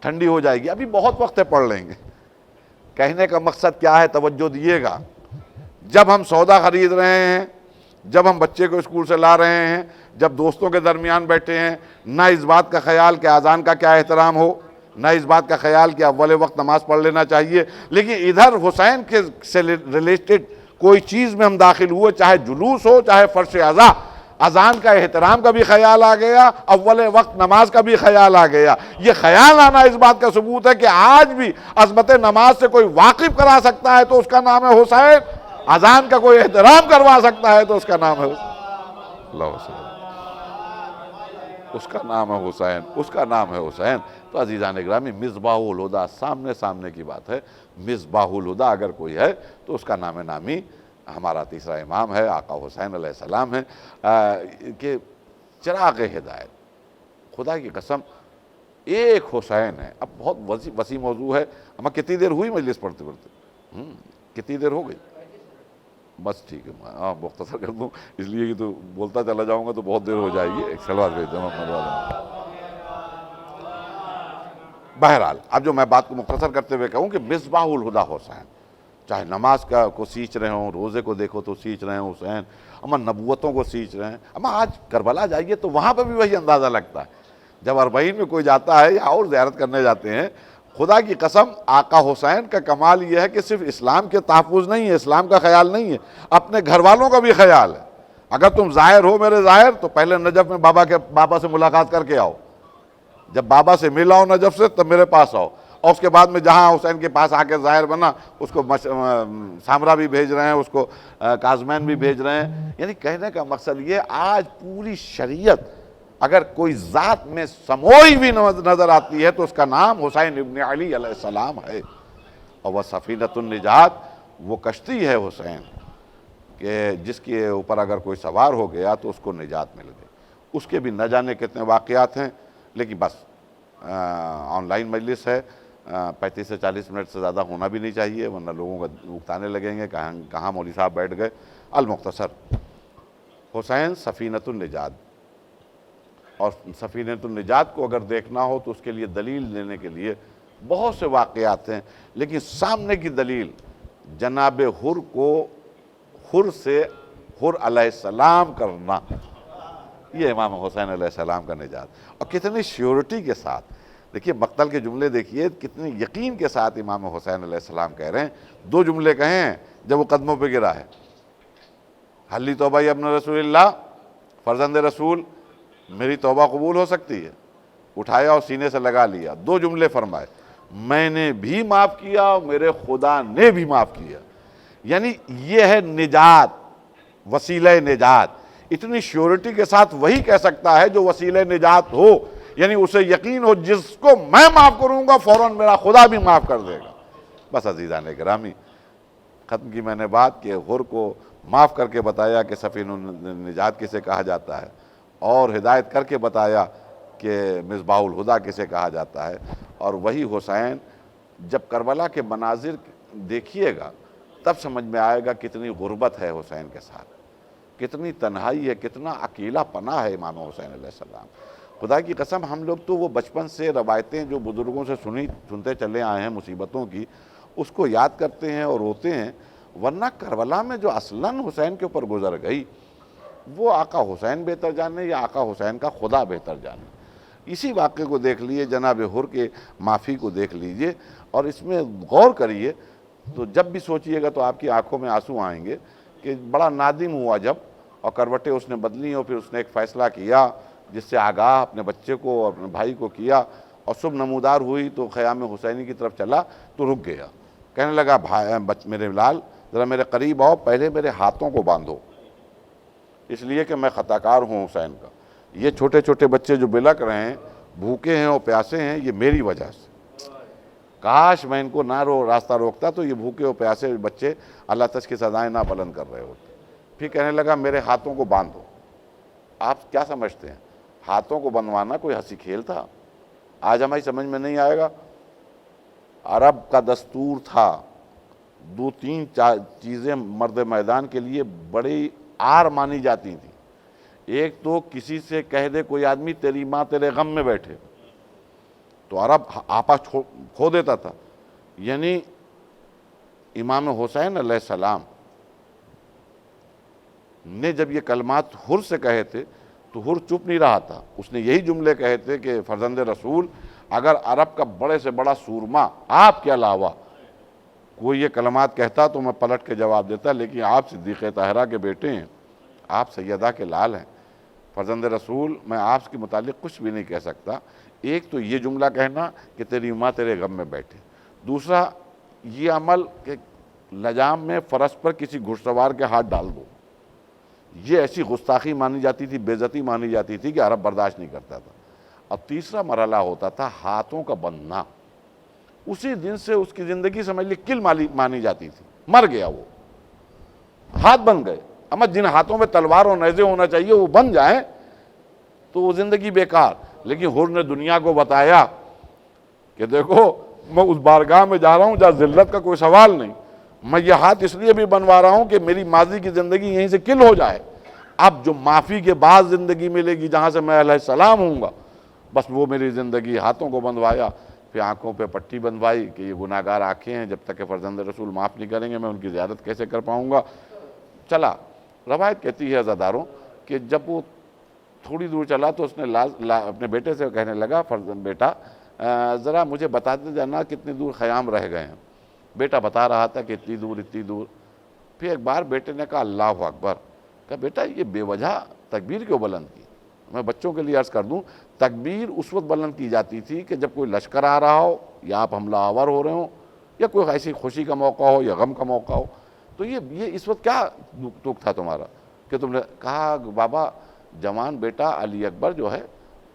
ٹھنڈی ہو جائے گی، ابھی بہت وقت ہے پڑھ لیں گے. کہنے کا مقصد کیا ہے، توجہ دیے گا. جب ہم سودا خرید رہے ہیں، جب ہم بچے کو اسکول سے لا رہے ہیں، جب دوستوں کے درمیان بیٹھے ہیں، نہ اس بات کا خیال کہ اذان کا کیا احترام ہو، نہ اس بات کا خیال کہ اول وقت نماز پڑھ لینا چاہیے. لیکن ادھر حسین کے سے ریلیٹڈ کوئی چیز میں ہم داخل ہوئے، چاہے جلوس ہو چاہے فرش عزا، اذان کا احترام کا بھی خیال آ گیا، اول وقت نماز کا بھی خیال آ گیا. یہ خیال آنا اس بات کا ثبوت ہے کہ آج بھی عظمت نماز سے کوئی واقف کرا سکتا ہے تو اس کا نام ہے حسین، اذان کا کوئی احترام کروا سکتا ہے تو اس کا نام ہے حسین. اللہ وسلم، اس کا نام ہے حسین، اس کا نام ہے حسین. تو عزیزان گرامی، مصباح الہدیٰ سامنے سامنے کی بات ہے. مصباح الہدیٰ اگر کوئی ہے تو اس کا نام نامی ہمارا تیسرا امام ہے، آقا حسین علیہ السلام ہے کہ چراغ ہدایت. خدا کی قسم ایک حسین ہے. اب بہت وسیع موضوع ہے. ہمیں کتنی دیر ہوئی مجلس پڑھتے پڑھتے؟ کتنی دیر ہو گئی؟ بس ٹھیک ہے، مختصر کر دوں اس لیے کہ تو بولتا چلا جاؤں گا تو بہت دیر ہو جائے گی. ایک سلوات بھیج دیں محمد والا. بہرحال اب جو میں بات کو مختصر کرتے ہوئے کہوں کہ مصباح الہدیٰ حسین، چاہے نماز کو سینچ رہے ہوں، روزے کو دیکھو تو سینچ رہے ہیں حسین، اما نبوتوں کو سینچ رہے ہیں. اما آج کربلا جائیے تو وہاں پہ بھی وہی اندازہ لگتا ہے. جب اربعین میں کوئی جاتا ہے یا اور زیارت کرنے جاتے ہیں، خدا کی قسم آقا حسین کا کمال یہ ہے کہ صرف اسلام کے تحفظ نہیں ہے، اسلام کا خیال نہیں ہے، اپنے گھر والوں کا بھی خیال ہے. اگر تم ظاہر ہو میرے ظاہر تو پہلے نجف میں بابا سے ملاقات کر کے آؤ. جب بابا سے مل آؤ نجف سے تب میرے پاس آؤ. اور اس کے بعد میں جہاں حسین کے پاس آ کے ظاہر بنا، اس کو سامرا بھی بھیج رہے ہیں، اس کو کاظمین بھی بھیج رہے ہیں. یعنی کہنے کا مقصد یہ، آج پوری شریعت اگر کوئی ذات میں سموئی بھی نظر آتی ہے تو اس کا نام حسین ابن علی علیہ السلام ہے. اور وہ سفینۃ النجات، وہ کشتی ہے حسین کہ جس کے اوپر اگر کوئی سوار ہو گیا تو اس کو نجات مل گئی. اس کے بھی نہ جانے کتنے واقعات ہیں، لیکن بس آن لائن مجلس ہے، 35 سے 40 منٹ سے زیادہ ہونا بھی نہیں چاہیے ورنہ لوگوں کا اکتانے لگیں گے کہاں مولوی صاحب بیٹھ گئے. المختصر، حسین سفینۃ النجات. اور سفینۃ النجات کو اگر دیکھنا ہو تو اس کے لیے دلیل دینے کے لیے بہت سے واقعات ہیں، لیکن سامنے کی دلیل جناب حر کو حر سے حر علیہ السلام کرنا، یہ امام حسین علیہ السلام کا نجات. اور کتنی شیورٹی کے ساتھ دیکھیے مقتل کے جملے، دیکھیے کتنی یقین کے ساتھ امام حسین علیہ السلام کہہ رہے ہیں. 2 جملے کہے ہیں جب وہ قدموں پہ گرا ہے، حلی توبہ ابن رسول اللہ، فرزند رسول، میری توبہ قبول ہو سکتی ہے. اٹھایا اور سینے سے لگا لیا. 2 جملے فرمائے، میں نے بھی معاف کیا اور میرے خدا نے بھی معاف کیا. یعنی یہ ہے نجات، وسیلہ نجات. اتنی شیورٹی کے ساتھ وہی کہہ سکتا ہے جو وسیلہ نجات ہو، یعنی اسے یقین ہو جس کو میں معاف کروں گا فوراً میرا خدا بھی معاف کر دے گا. بس عزیزان گرامی، ختم کی میں نے بات کہ حر کو معاف کر کے بتایا کہ سفین النجات کسے کہا جاتا ہے، اور ہدایت کر کے بتایا کہ مصباح الہدیٰ کسے کہا جاتا ہے. اور وہی حسین جب کربلا کے مناظر دیکھیے گا تب سمجھ میں آئے گا کتنی غربت ہے حسین کے ساتھ، کتنی تنہائی ہے، کتنا اکیلا پناہ ہے امام حسین علیہ السلام. خدا کی قسم ہم لوگ تو وہ بچپن سے روایتیں جو بزرگوں سے سنتے چلے آئے ہیں مصیبتوں کی، اس کو یاد کرتے ہیں اور روتے ہیں. ورنہ کربلا میں جو اصلاً حسین کے اوپر گزر گئی وہ آقا حسین بہتر جانے یا آقا حسین کا خدا بہتر جانے. اسی واقعے کو دیکھ لیے، جناب حر کے معافی کو دیکھ لیجئے اور اس میں غور کریے تو جب بھی سوچئے گا تو آپ کی آنکھوں میں آنسو آئیں گے کہ بڑا نادم ہوا جب، اور کروٹیں اس نے بدلی اور پھر اس نے ایک فیصلہ کیا جس سے آگاہ اپنے بچے کو اور اپنے بھائی کو کیا. اور صبح نمودار ہوئی تو خیام حسینی کی طرف چلا تو رک گیا. کہنے لگا میرے لال ذرا میرے قریب آؤ، پہلے میرے ہاتھوں کو باندھو، اس لیے کہ میں خطا کار ہوں حسین کا. یہ چھوٹے چھوٹے بچے جو بلک رہے ہیں، بھوکے ہیں اور پیاسے ہیں، یہ میری وجہ سے. کاش میں ان کو نہ راستہ روکتا تو یہ بھوکے اور پیاسے بچے اللہ تش کی سزائیں نہ بلند کر رہے ہوتے. پھر کہنے لگا میرے ہاتھوں کو باندھو۔ آپ کیا سمجھتے ہیں ہاتھوں کو بندھوانا کوئی ہنسی کھیل تھا؟ آج ہماری سمجھ میں نہیں آئے گا۔ عرب کا دستور تھا، دو تین چیزیں مرد میدان کے لیے بڑی عار مانی جاتی تھیں۔ ایک تو کسی سے کہہ دے کوئی آدمی تیری ماں تیرے غم میں بیٹھے، تو عرب آپا کھو دیتا تھا۔ یعنی امام حسین علیہ السلام نے جب یہ کلمات حر سے کہے تھے تو حر چپ نہیں رہا تھا، اس نے یہی جملے کہے تھے کہ فرزند رسول، اگر عرب کا بڑے سے بڑا سورما آپ کے علاوہ کوئی یہ کلمات کہتا تو میں پلٹ کے جواب دیتا، لیکن آپ صدیق طاہرہ کے بیٹے ہیں، آپ سیدہ کے لال ہیں، فرزند رسول، میں آپ کے متعلق کچھ بھی نہیں کہہ سکتا۔ ایک تو یہ جملہ کہنا کہ تیری ماں تیرے غم میں بیٹھے، دوسرا یہ عمل کہ لجام میں فرس پر کسی گھڑ سوار کے ہاتھ ڈال دو، یہ ایسی گستاخی مانی جاتی تھی، بے عزتی مانی جاتی تھی کہ عرب برداشت نہیں کرتا تھا۔ اب تیسرا مرحلہ ہوتا تھا ہاتھوں کا بندھنا، اسی دن سے اس کی زندگی سمجھ لی کل مانی جاتی تھی، مر گیا وہ، ہاتھ بن گئے۔ اما جن ہاتھوں میں تلوار اور نیزے ہونا چاہیے وہ بن جائیں تو وہ زندگی بیکار۔ لیکن حر نے دنیا کو بتایا کہ دیکھو میں اس بارگاہ میں جا رہا ہوں جہاں ذلت کا کوئی سوال نہیں، میں یہ ہاتھ اس لیے بھی بنوا رہا ہوں کہ میری ماضی کی زندگی یہیں سے کل ہو جائے، اب جو معافی کے بعد زندگی ملے گی جہاں سے میں علیہ السلام ہوں گا، بس وہ میری زندگی۔ ہاتھوں کو بندھوایا، پھر آنکھوں پہ پٹی بندھوائی کہ یہ گناہ گار آنکھیں ہیں، جب تک کہ فرزند رسول معاف نہیں کریں گے میں ان کی زیارت کیسے کر پاؤں گا۔ چلا، روایت کہتی ہے عزاداروں کہ جب وہ تھوڑی دور چلا تو اس نے اپنے بیٹے سے کہنے لگا، فرزند بیٹا ذرا مجھے بتا دے جانا کتنی دور خیام رہ گئے ہیں۔ بیٹا بتا رہا تھا کہ اتنی دور اتنی دور۔ پھر ایک بار بیٹے نے کہا اللہ اکبر، کہا بیٹا یہ بے وجہ تکبیر کیوں بلند کی؟ میں بچوں کے لیے عرض کر دوں، تکبیر اس وقت بلند کی جاتی تھی کہ جب کوئی لشکر آ رہا ہو یا آپ حملہ آور ہو رہے ہوں یا کوئی ایسی خوشی کا موقع ہو یا غم کا موقع ہو۔ تو یہ اس وقت کیا دکھ تھا تمہارا کہ تم نے کہا بابا جوان بیٹا علی اکبر جو ہے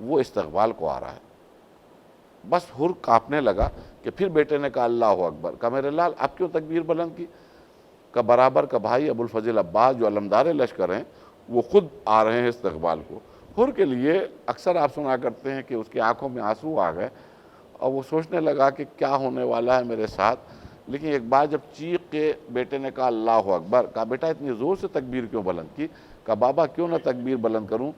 وہ استقبال کو آ رہا ہے۔ بس حر کانپنے لگا کہ پھر بیٹے نے کہا اللہ اکبر، کہا میرے لال اب کیوں تکبیر بلند کی؟ کہ برابر کا بھائی ابو الفضل عباس جو علمدار لشکر ہیں وہ خود آ رہے ہیں استقبال کو۔ حر کے لیے اکثر آپ سنا کرتے ہیں کہ اس کی آنکھوں میں آنسو آ گئے اور وہ سوچنے لگا کہ کیا ہونے والا ہے میرے ساتھ۔ لیکن ایک بار جب چیخ کے بیٹے نے کہا اللہ اکبر، کہا بیٹا اتنی زور سے تکبیر کیوں بلند کی؟ کہا بابا کیوں نہ تکبیر بلند کروں،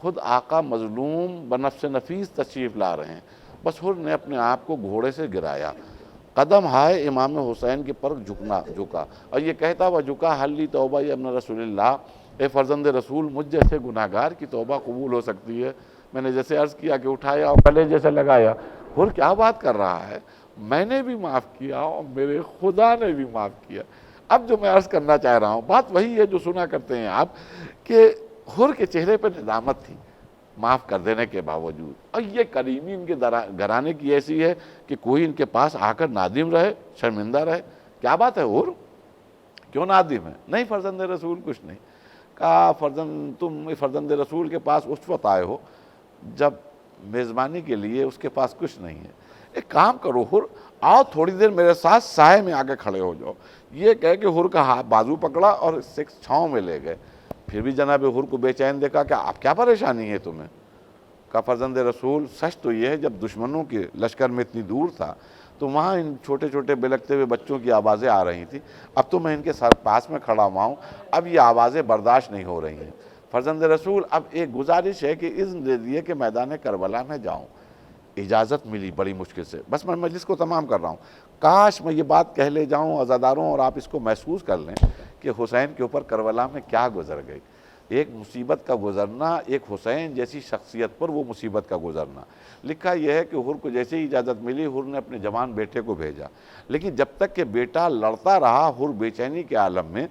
خود آقا مظلوم بنفس نفیس تشریف لا رہے ہیں۔ بس حر نے اپنے آپ کو گھوڑے سے گرایا، قدم ہائے امام حسین کے پر جھکا اور یہ کہتا ہوا جھکا، حلی توبہ یا ابن رسول اللہ، اے فرزند رسول مجھ جیسے گناہ گار کی توبہ قبول ہو سکتی ہے؟ میں نے جیسے عرض کیا کہ اٹھایا اور گلے جیسے لگایا۔ حر کیا بات کر رہا ہے، میں نے بھی معاف کیا اور میرے خدا نے بھی معاف کیا۔ اب جو میں عرض کرنا چاہ رہا ہوں بات وہی ہے جو سنا کرتے ہیں آپ کہ حر کے چہرے پہ ندامت تھی معاف کر دینے کے باوجود، اور یہ کریمی ان کے گھرانے کی ایسی ہے کہ کوئی ان کے پاس آ کر نادم رہے، شرمندہ رہے۔ کیا بات ہے حر کیوں نادم ہے؟ نہیں فرزند رسول کچھ نہیں۔ کہا تم فرزند رسول کے پاس اس وقت آئے ہو جب میزبانی کے لیے اس کے پاس کچھ نہیں ہے۔ ایک کام کرو حر، آؤ تھوڑی دیر میرے ساتھ سائے میں آ کے کھڑے ہو جاؤ۔ یہ کہہ کہ حر کا بازو پکڑا اور چھاؤں میں لے گئے۔ پھر بھی جناب حر کو بے چین دیکھا کہ آپ کیا پریشانی ہے تمہیں؟ کہا فرزند رسول سچ تو یہ ہے جب دشمنوں کے لشکر میں اتنی دور تھا تو وہاں ان چھوٹے چھوٹے بلکتے ہوئے بچوں کی آوازیں آ رہی تھیں، اب تو میں ان کے سر پاس میں کھڑا ہوا ہوں، اب یہ آوازیں برداشت نہیں ہو رہی ہیں۔ فرزند رسول اب ایک گزارش ہے کہ اذن دے دیے کہ میدان کربلا میں جاؤں۔ اجازت ملی بڑی مشکل سے، بس میں مجلس کو تمام کر رہا ہوں۔ کاش میں یہ بات کہہ لے جاؤں عزاداروں اور آپ اس کو محسوس کر لیں کہ حسین کے اوپر کربلا میں کیا گزر گئی۔ ایک مصیبت کا گزرنا، ایک حسین جیسی شخصیت پر وہ مصیبت کا گزرنا۔ لکھا یہ ہے کہ حر کو جیسے ہی اجازت ملی حر نے اپنے جوان بیٹے کو بھیجا، لیکن جب تک کہ بیٹا لڑتا رہا حر بے چینی کے عالم میں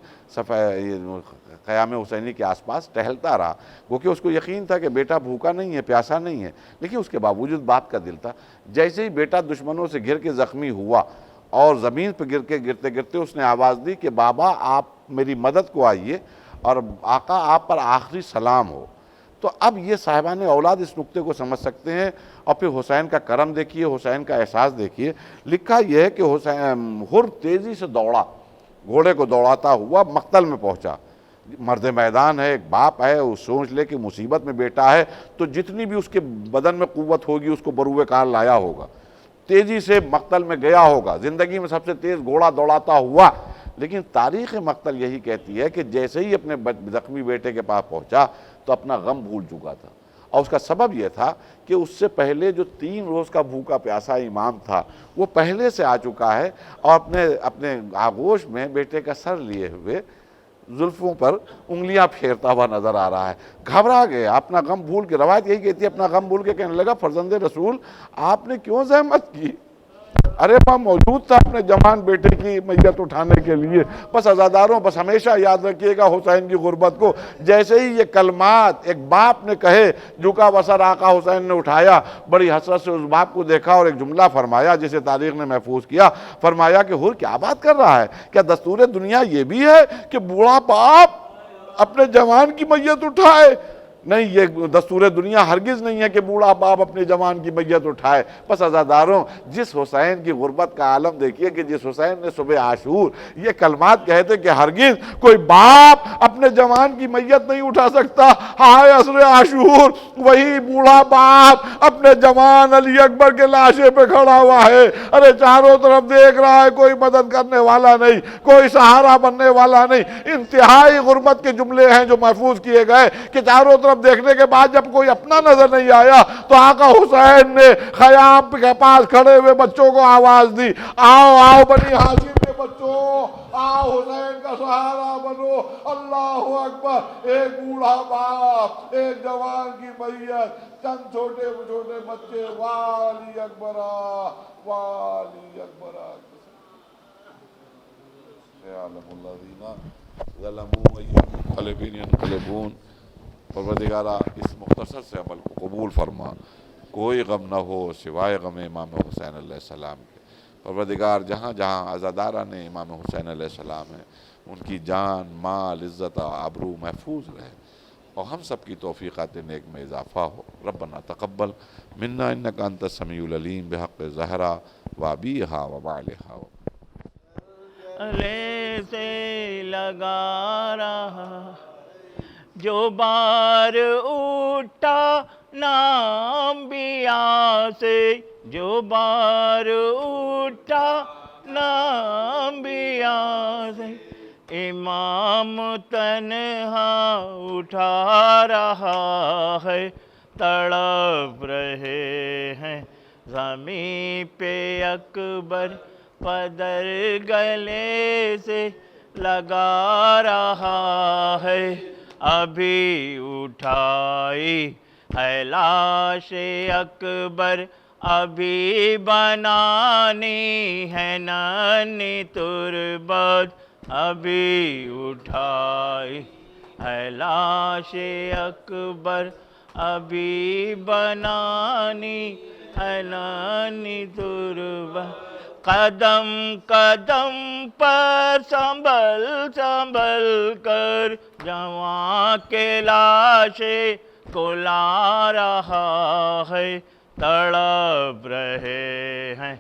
قیام حسینی کے آس پاس ٹہلتا رہا، کیونکہ اس کو یقین تھا کہ بیٹا بھوکا نہیں ہے، پیاسا نہیں ہے، لیکن اس کے باوجود بات کا دل تھا۔ جیسے ہی بیٹا دشمنوں سے گھر کے زخمی ہوا اور زمین پہ گرتے گرتے اس نے آواز دی کہ بابا آپ میری مدد کو آئیے اور آقا آپ پر آخری سلام ہو، تو اب یہ صاحبان اولاد اس نقطے کو سمجھ سکتے ہیں۔ اور پھر حسین کا کرم دیکھیے، حسین کا احساس دیکھیے۔ لکھا یہ ہے کہ حر تیزی سے دوڑا، گھوڑے کو دوڑاتا ہوا مقتل میں پہنچا۔ مرد میدان ہے، ایک باپ ہے، وہ سوچ لے کہ مصیبت میں بیٹا ہے تو جتنی بھی اس کے بدن میں قوت ہوگی اس کو بروئے کار لایا ہوگا، تیزی سے مقتل میں گیا ہوگا، زندگی میں سب سے تیز گھوڑا دوڑاتا ہوا. لیکن تاریخ مقتل یہی کہتی ہے کہ جیسے ہی اپنے زخمی بیٹے کے پاس پہنچا تو اپنا غم بھول چکا تھا. اور اس کا سبب یہ تھا کہ اس سے پہلے جو 3 روز کا بھوکا پیاسا امام تھا وہ پہلے سے آ چکا ہے اور اپنے آغوش میں بیٹے کا سر لیے ہوئے زلفوں پر انگلیاں پھیرتا ہوا نظر آ رہا ہے. گھبرا گیا، اپنا غم بھول کے، روایت یہی کہتی ہے اپنا غم بھول کے کہنے لگا فرزند رسول آپ نے کیوں زحمت کی؟ ارے میں موجود تھا اپنے جوان بیٹے کی میت اٹھانے کے لیے. بس عزاداروں بس ہمیشہ یاد رکھیے گا حسین کی غربت کو. جیسے ہی یہ کلمات ایک باپ نے کہے، جھکا بسر آقا حسین نے اٹھایا، بڑی حسرت سے اس باپ کو دیکھا اور ایک جملہ فرمایا جسے تاریخ نے محفوظ کیا. فرمایا کہ حر کیا بات کر رہا ہے؟ کیا دستور دنیا یہ بھی ہے کہ بوڑھا باپ اپنے جوان کی میت اٹھائے؟ نہیں، یہ دستور دنیا ہرگز نہیں ہے کہ بوڑھا باپ اپنے جوان کی میت اٹھائے. بس عزاداروں جس حسین کی غربت کا عالم دیکھیے کہ جس حسین نے صبح عاشور یہ کلمات کہتے کہ ہرگز کوئی باپ اپنے جوان کی میت نہیں اٹھا سکتا. ہائے عصر عاشور، وہی بوڑھا باپ اپنے جوان علی اکبر کے لاشے پہ کھڑا ہوا ہے. ارے چاروں طرف دیکھ رہا ہے، کوئی مدد کرنے والا نہیں، کوئی سہارا بننے والا نہیں. انتہائی غربت کے جملے ہیں جو محفوظ کیے گئے کہ چاروں طرف دیکھنے کے بعد جب کوئی اپنا نظر نہیں آیا تو آقا حسین نے خیام کے پاس کھڑے ہوئے بچوں کو آواز دی، آؤ آؤ بنی ہاشم کے بچوں، آؤ حسین کا سہارا بنو. اللہ اکبر. ایک بوڑھا باپ، ایک جوان کی میت، چند چھوٹے چھوٹے بچے. والی اکبرا، والی اکبرا. یعلم الذین ظلموا ای منقلب ینقلبون. پروردگارہ اس مختصر سے عمل کو قبول فرما، کوئی غم نہ ہو سوائے غم امام حسین علیہ السلام کے. پروردگار جہاں جہاں عزاداران امام حسین علیہ السلام ہیں ان کی جان، مال، عزت، آبرو محفوظ رہے اور ہم سب کی توفیقات نیک میں اضافہ ہو. ربنا تقبل منا انک انت السمیع العلیم بحق زہرا وابیہا وبعلہا. گلے سے لگا رہا جو بار اٹھا نام انبیاء سے، جو بار اٹھا نام انبیاء سے، امام تنہا اٹھا رہا ہے. تڑپ رہے ہیں زمین پہ اکبر، قدر گلے سے لگا رہا ہے. ابھی اٹھائی ہے لاش اکبر، ابھی بنانی ہے ننھی تربت. ابھی اٹھائی ہے لاش اکبر، ابھی بنانی ہے ننھی تربت. قدم قدم پر سنبھل سنبھل کر جوان کے لاشے کو لا رہا ہے. تڑپ رہے ہیں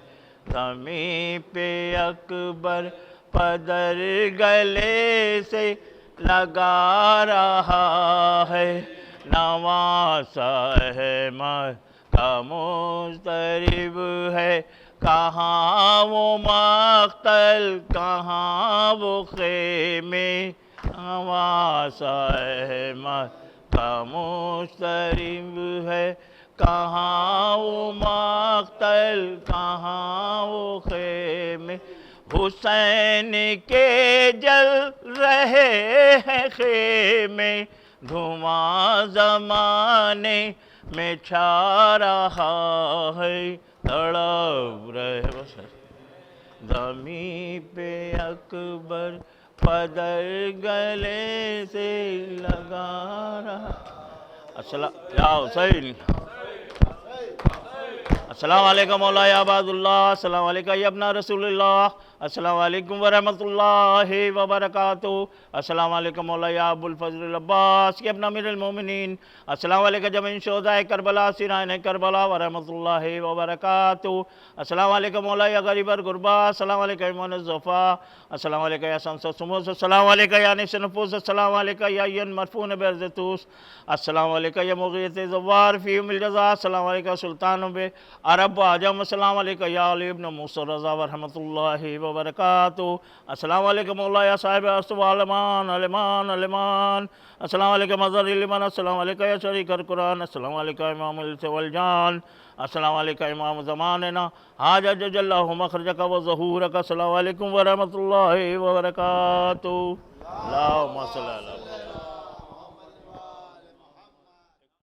زمین پہ اکبر، قدر گلے سے لگا رہا ہے. نواسا احمد کا مضطرب ہے، کہاں وہ مقتل کہاں وہ خیمے. نواسا احمد کا مضطرب ہے، کہاں وہ مقتل کہاں وہ خیمے. حسین کے جل رہے ہیں خیمے، دھواں زمانے میں چھا رہا ہے. تڑپ رہے زمین پہ اکبر، قدر گلے سے لگا رہا. یا حسین. السلام علیکم مولا یا عباد اللہ، السلام علیکم یا ابن رسول اللہ، السلام علیکم ورحمۃ اللہ وبرکاتہ، السلام علیکم مولانا ابو الفضل العباس ابن امیر المومنین، السلام علیکم جميع شہداء کربلا سیران کربلا ورحمۃ اللہ وبرکاتہ، السلام علیکم مولانا غریب الغربا، السلام علیکم ایمان الزفا، السلام علیکم یا شمس الشموس، السلام علیکم یا انیس النفوس، السلام علیکم یا عین مرفون برزتوس، السلام علیکم یا مغیث زوار فی ام الجزا، السلام علیکم سلطان بے عرب و عجم، السلام علیکم یا علی ابن موسیٰ رضا ورحمۃ اللہ وبرکاتہ، السلام علیکم مولانا صاحب اسو علمان علمان علمان، السلام علیکم مظہر علمان، السلام علیکم یا شریک القرآن، السلام علیکم امام الانس والجان، السلام علیکم امام زماننا حاج جج اللہ مخرجک و ظہورک، السلام علیکم ورحمۃ اللہ وبرکاتہ، اللہم صلی اللہ علیہ وسلم۔